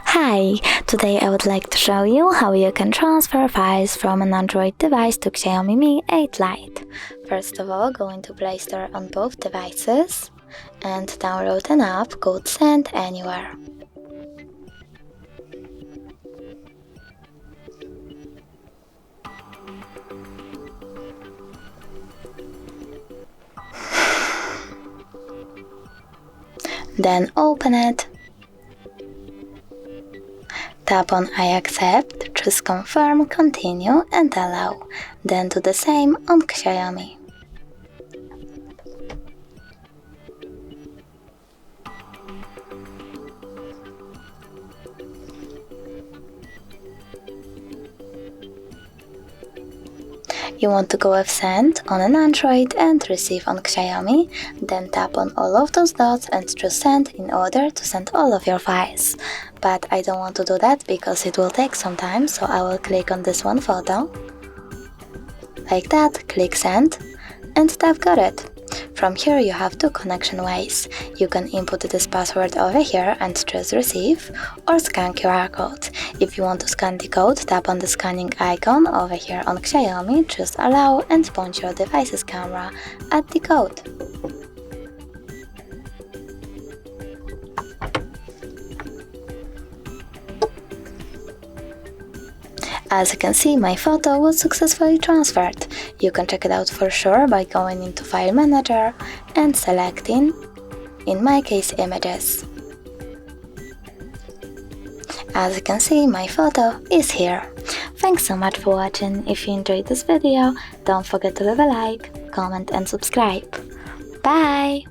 Hi! Today I would like to show you how you can transfer files from an Android device to XIAOMI Mi 8 Lite. First of all, go into Play Store on both devices and download an app called Send Anywhere. Then open it. Tap on I accept, choose confirm, continue and allow. Then do the same on XIAOMI. You want to go with send on an Android and receive on XIAOMI, then tap on all of those dots and choose send in order to send all of your files. But I don't want to do that because it will take some time, so I will click on this one photo. Like that, click send, and I've got it. From here you have two connection ways. You can input this password over here and choose receive, or scan QR code. If you want to scan the code, tap on the scanning icon over here on XIAOMI, choose allow and point your device's camera at the code. As you can see, my photo was successfully transferred. You can check it out for sure by going into File Manager and selecting, in my case, Images. As you can see, my photo is here. Thanks so much for watching. If you enjoyed this video, don't forget to leave a like, comment and subscribe. Bye!